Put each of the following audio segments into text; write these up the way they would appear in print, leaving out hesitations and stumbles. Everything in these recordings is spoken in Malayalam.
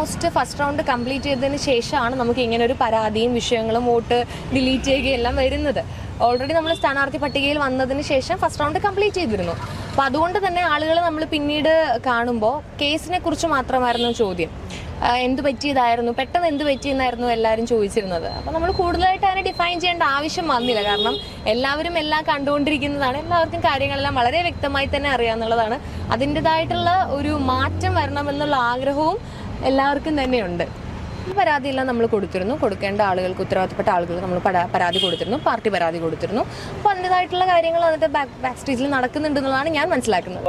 ഓൾമോസ്റ്റ് ഫസ്റ്റ് റൗണ്ട് കംപ്ലീറ്റ് ചെയ്തതിന് ശേഷമാണ് നമുക്ക് ഇങ്ങനെ ഒരു പരാതിയും വിഷയങ്ങളും വോട്ട് ഡിലീറ്റ് ചെയ്യുകയും എല്ലാം വരുന്നത്. ഓൾറെഡി നമ്മൾ സ്ഥാനാർത്ഥി പട്ടികയിൽ വന്നതിന് ശേഷം ഫസ്റ്റ് റൗണ്ട് കംപ്ലീറ്റ് ചെയ്തിരുന്നു. അപ്പോൾ അതുകൊണ്ട് തന്നെ ആളുകൾ നമ്മൾ പിന്നീട് കാണുമ്പോൾ കേസിനെ കുറിച്ച് മാത്രമായിരുന്നു ചോദ്യം. എന്ത് പറ്റിയതായിരുന്നു, പെട്ടെന്ന് എന്ത് പറ്റിയെന്നായിരുന്നു എല്ലാവരും ചോദിച്ചിരുന്നത്. അപ്പോൾ നമ്മൾ കൂടുതലായിട്ട് അതിനെ ഡിഫൈൻ ചെയ്യേണ്ട ആവശ്യം വന്നില്ല. കാരണം എല്ലാവരും എല്ലാം കണ്ടുകൊണ്ടിരിക്കുന്നതാണ്, എല്ലാവർക്കും കാര്യങ്ങളെല്ലാം വളരെ വ്യക്തമായി തന്നെ അറിയാമെന്നുള്ളതാണ്. അതിൻ്റെതായിട്ടുള്ള ഒരു മാറ്റം വരണമെന്നുള്ള ആഗ്രഹവും എല്ലാവർക്കും തന്നെയുണ്ട്. പരാതിയെല്ലാം നമ്മൾ കൊടുത്തിരുന്നു. കൊടുക്കേണ്ട ആളുകൾക്ക്, ഉത്തരവാദിത്തപ്പെട്ട ആളുകൾക്ക് നമ്മൾ പരാതി കൊടുത്തിരുന്നു, പാർട്ടി പരാതി കൊടുത്തിരുന്നു. അപ്പോൾ അതിൻ്റെതായിട്ടുള്ള കാര്യങ്ങൾ അതിൻ്റെ ബാക്ക് സ്റ്റേജിൽ നടക്കുന്നുണ്ടെന്നുള്ളതാണ് ഞാൻ മനസ്സിലാക്കുന്നത്.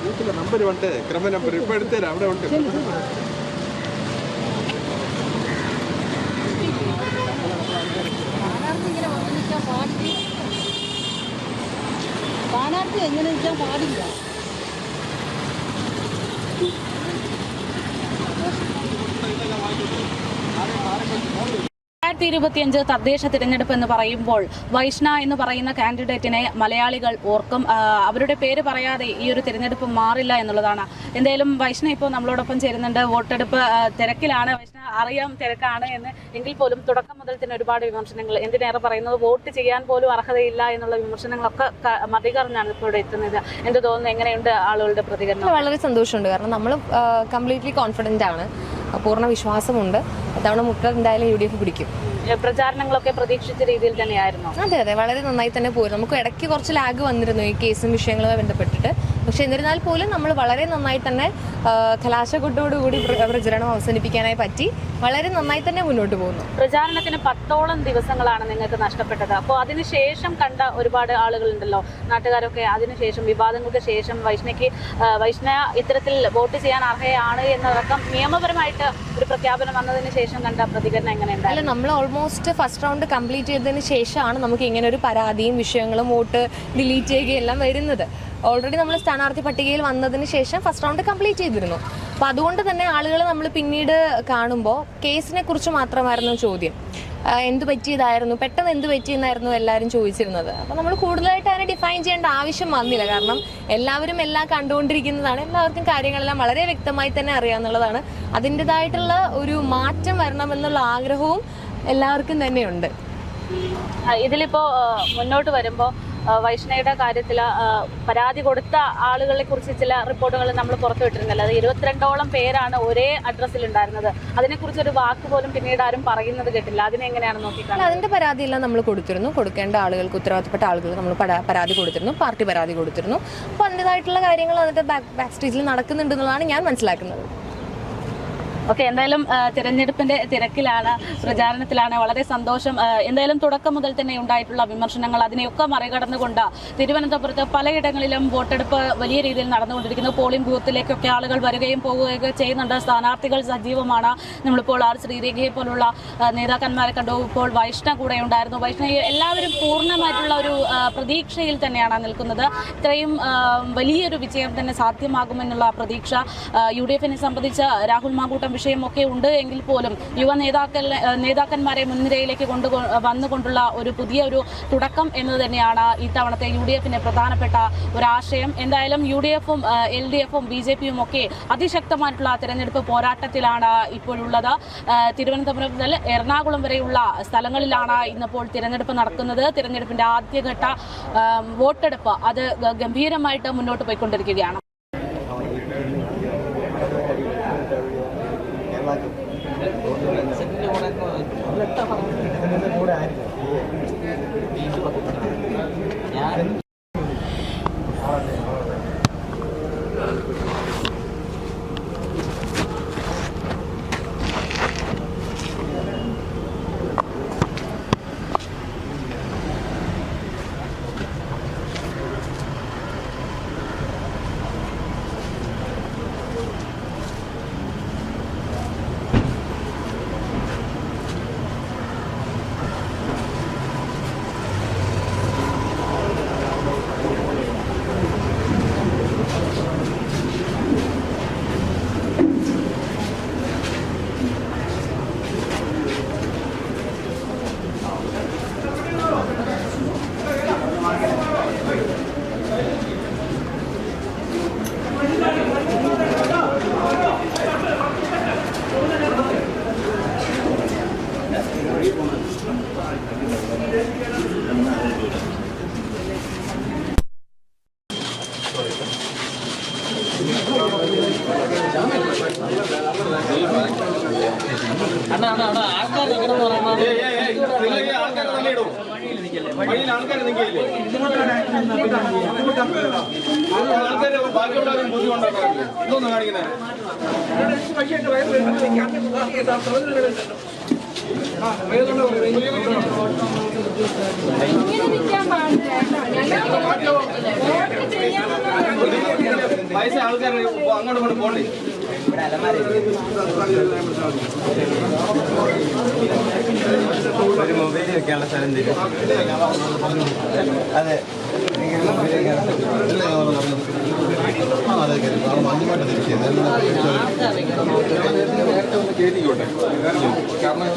ബൂത്തിലെ നമ്പർ ഉണ്ട്, ക്രമ നമ്പർ ഇപ്പൊ എടുത്തേരാ, അവിടെ ഉണ്ട്. സ്ഥാനാർത്ഥി എങ്ങനെ നിൽക്കാൻ പാടില്ല. 2025 തദ്ദേശ തിരഞ്ഞെടുപ്പ് എന്ന് പറയുമ്പോൾ വൈഷ്ണ എന്ന് പറയുന്ന കാൻഡിഡേറ്റിനെ മലയാളികൾ ഓർക്കും. അവരുടെ പേര് പറയാതെ ഈ ഒരു തിരഞ്ഞെടുപ്പ് മാറില്ല എന്നുള്ളതാണ്. എന്തായാലും വൈഷ്ണ ഇപ്പോൾ നമ്മളോടൊപ്പം ചേരുന്നുണ്ട്. വോട്ടെടുപ്പ് തിരക്കിലാണ്. വൈഷ്ണ അറിയാം തിരക്കാണ് എന്ന്, എങ്കിൽ പോലും തുടക്കം മുതൽ തന്നെ ഒരുപാട് വിമർശനങ്ങൾ, എന്തിനേറെ പറയുന്നത് വോട്ട് ചെയ്യാൻ പോലും അർഹതയില്ല എന്നുള്ള വിമർശനങ്ങളൊക്കെ മറികടന്നാണ് ഇപ്പോൾ ഇവിടെ എത്തുന്നത്. എന്ത് തോന്നുന്നു, എങ്ങനെയുണ്ട് ആളുകളുടെ പ്രതികരണം? വളരെ സന്തോഷമുണ്ട്. കാരണം നമ്മൾ കംപ്ലീറ്റ്ലി കോൺഫിഡൻ്റ് ആണ്, പൂർണ്ണ വിശ്വാസമുണ്ട്. തവണ മുട്ട എന്തായാലും UDF പിടിക്കും. പ്രചാരണങ്ങളൊക്കെ പ്രതീക്ഷിച്ച രീതിയിൽ തന്നെയായിരുന്നു. അതെ, വളരെ നന്നായി തന്നെ പോയി. നമുക്ക് ഇടയ്ക്ക് കുറച്ച് ലാഗ് വന്നിരുന്നു ഈ കേസും വിഷയങ്ങളുമായി ബന്ധപ്പെട്ടിട്ട്. പക്ഷെ എന്നിരുന്നാൽ പോലും നമ്മൾ വളരെ നന്നായി തന്നെ കലാശക്കൊട്ടോടുകൂടി പ്രചരണം അവസാനിപ്പിക്കാനായി പറ്റി. വളരെ നന്നായി തന്നെ മുന്നോട്ട് പോകുന്നു. പ്രചാരണത്തിന് 10ഓളം ദിവസങ്ങളാണ് നിങ്ങൾക്ക് നഷ്ടപ്പെട്ടത്. അപ്പോൾ അതിനുശേഷം കണ്ട ഒരുപാട് ആളുകളുണ്ടല്ലോ, നാട്ടുകാരൊക്കെ. അതിനുശേഷം വിവാദങ്ങൾക്ക് ശേഷം വൈഷ്ണ ഇത്തരത്തിൽ വോട്ട് ചെയ്യാൻ അർഹയാണ് എന്നടക്കം നിയമപരമായിട്ട് ഒരു പ്രഖ്യാപനം വന്നതിന് ശേഷം കണ്ട പ്രതികരണം എങ്ങനെയുണ്ടായിരുന്നു? അല്ല, നമ്മൾ ഓൾമോസ്റ്റ് ഫസ്റ്റ് റൗണ്ട് കംപ്ലീറ്റ് ചെയ്തതിന് ശേഷമാണ് നമുക്ക് ഇങ്ങനെ ഒരു പരാതിയും വിഷയങ്ങളും വോട്ട് ഡിലീറ്റ് ചെയ്യുകയും എല്ലാം വരുന്നത്. ഓൾറെഡി നമ്മൾ സ്ഥാനാർത്ഥി പട്ടികയിൽ വന്നതിന് ശേഷം ഫസ്റ്റ് റൗണ്ട് കംപ്ലീറ്റ് ചെയ്തിരുന്നു. അപ്പോൾ അതുകൊണ്ട് തന്നെ ആളുകൾ നമ്മൾ പിന്നീട് കാണുമ്പോൾ കേസിനെ കുറിച്ച് മാത്രമായിരുന്നു ചോദ്യം. എന്ത് പറ്റിയതായിരുന്നു, പെട്ടെന്ന് എന്ത് പറ്റിയെന്നായിരുന്നു എല്ലാവരും ചോദിച്ചിരുന്നത്. അപ്പോൾ നമ്മൾ കൂടുതലായിട്ട് അതിനെ ഡിഫൈൻ ചെയ്യേണ്ട ആവശ്യം വന്നില്ല. കാരണം എല്ലാവരും എല്ലാം കണ്ടുകൊണ്ടിരിക്കുന്നതാണ്, എല്ലാവർക്കും കാര്യങ്ങളെല്ലാം വളരെ വ്യക്തമായി തന്നെ അറിയാമെന്നുള്ളതാണ്. അതിൻ്റെതായിട്ടുള്ള ഒരു മാറ്റം വരണമെന്നുള്ള ആഗ്രഹവും എല്ലാവർക്കും തന്നെയുണ്ട്. ഇതിലിപ്പോൾ മുന്നോട്ട് വരുമ്പോൾ വൈഷ്ണയുടെ കാര്യത്തിൽ പരാതി കൊടുത്ത ആളുകളെ കുറിച്ച് ചില റിപ്പോർട്ടുകൾ നമ്മൾ പുറത്തുവിട്ടിരുന്നില്ല. അത് 22ഓളം പേരാണ് ഒരേ അഡ്രസ്സിൽ ഉണ്ടായിരുന്നത്. അതിനെക്കുറിച്ചൊരു വാക്ക് പോലും പിന്നീട് ആരും പറയുന്നത് കേട്ടില്ല. അതിനെങ്ങനെയാണ് നോക്കിക്കാണുന്നത്? അതിന്റെ പരാതിയെല്ലാം നമ്മൾ കൊടുത്തിരുന്നു. കൊടുക്കേണ്ട ആളുകൾക്ക്, ഉത്തരവാദിത്തപ്പെട്ട ആളുകൾക്ക് നമ്മൾ പരാതി കൊടുത്തിരുന്നു, പാർട്ടി പരാതി കൊടുത്തിരുന്നു. അപ്പോൾ അതിൻ്റെതായിട്ടുള്ള കാര്യങ്ങൾ അതിന്റെ ബാക്ക് സ്റ്റേജിൽ നടക്കുന്നുണ്ടെന്നുള്ളതാണ് ഞാൻ മനസ്സിലാക്കുന്നത്. ഓക്കെ, എന്തായാലും തിരഞ്ഞെടുപ്പിന്റെ തിരക്കിലാണ്, പ്രചാരണത്തിലാണ്. വളരെ സന്തോഷം. എന്തായാലും തുടക്കം മുതൽ തന്നെ ഉണ്ടായിട്ടുള്ള വിമർശനങ്ങൾ, അതിനെയൊക്കെ മറികടന്നുകൊണ്ട് തിരുവനന്തപുരത്ത് പലയിടങ്ങളിലും വോട്ടെടുപ്പ് വലിയ രീതിയിൽ നടന്നുകൊണ്ടിരിക്കുന്നു. പോളിംഗ് ബൂത്തിലേക്കൊക്കെ ആളുകൾ വരികയും പോവുകയൊക്കെ ചെയ്യുന്നുണ്ട്. സ്ഥാനാർത്ഥികൾ സജീവമാണ്. നമ്മളിപ്പോൾ ആർ ശ്രീരേഖയെ പോലുള്ള നേതാക്കന്മാരെ കണ്ടു. ഇപ്പോൾ വൈഷ്ണ കൂടെ ഉണ്ടായിരുന്നു. വൈഷ്ണയെ എല്ലാവരും പൂർണ്ണമായിട്ടുള്ള ഒരു പ്രതീക്ഷയിൽ തന്നെയാണ് നിൽക്കുന്നത്. ഇത്രയും വലിയൊരു വിജയം തന്നെ സാധ്യമാകുമെന്നുള്ള പ്രതീക്ഷ UDF-നെ സംബന്ധിച്ച് രാഹുൽ മാങ്കൂട്ടം വിഷയമൊക്കെ ഉണ്ട് എങ്കിൽ പോലും യുവ നേതാക്കന്മാരെ മുൻനിരയിലേക്ക് വന്നുകൊണ്ടുള്ള ഒരു പുതിയൊരു തുടക്കം എന്നത് തന്നെയാണ് ഇത്തവണത്തെ UDF-ന് പ്രധാനപ്പെട്ട ഒരാശയം. എന്തായാലും UDF-ഉം LDF-ഉം BJP-യും ഒക്കെ അതിശക്തമായിട്ടുള്ള തെരഞ്ഞെടുപ്പ് പോരാട്ടത്തിലാണ് ഇപ്പോഴുള്ളത്. തിരുവനന്തപുരം മുതൽ എറണാകുളം വരെയുള്ള സ്ഥലങ്ങളിലാണ് ഇന്നിപ്പോൾ തിരഞ്ഞെടുപ്പ് നടക്കുന്നത്. തിരഞ്ഞെടുപ്പിന്റെ ആദ്യഘട്ട വോട്ടെടുപ്പ് അത് ഗംഭീരമായിട്ട് മുന്നോട്ട് പോയിക്കൊണ്ടിരിക്കുകയാണ്. ആൾക്കാരെ തന്നെ ഇടും വഴിയിൽ ആൾക്കാർ നിൽക്കില്ലേ ആൾക്കാര് ബാക്കിയുള്ളവരും ബുദ്ധിമുട്ടുണ്ടാവില്ല ഇതൊന്നും കാണിക്കുന്നത് പൈസ ആൾക്കാർ അങ്ങോട്ട് കൊണ്ട് പോണ്ടേ ഒരു മൊബൈൽ വെക്കാനുള്ള സ്ഥലം തരും അതെ കേട്ടിക്കോട്ടെ കാരണം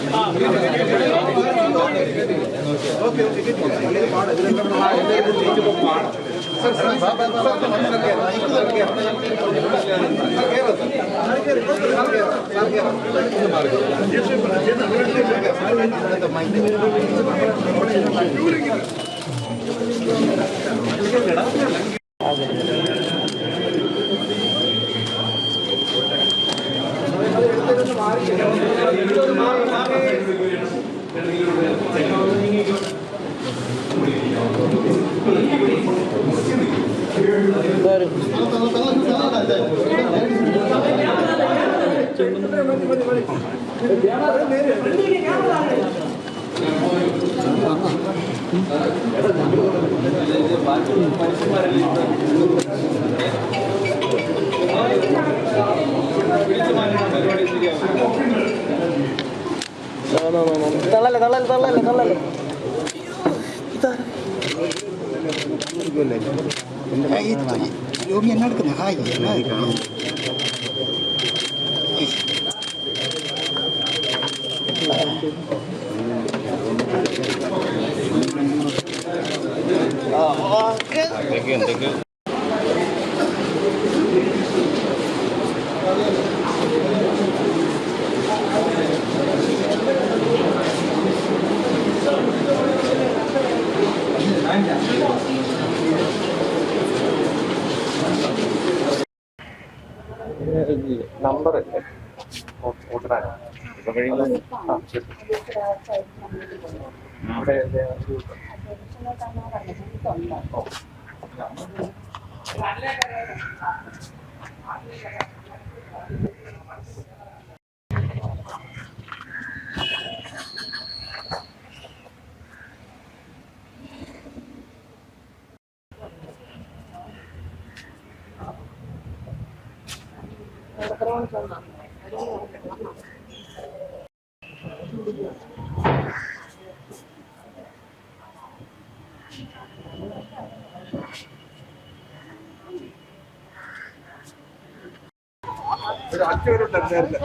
യോമി എന്നാ എടുക്കുന്നത് ഹായ് എന്തൊക്കെയോ നമ്പർ ഓട്ടറാണ് ഒരു 5 പേരുണ്ട് നേരത്തെ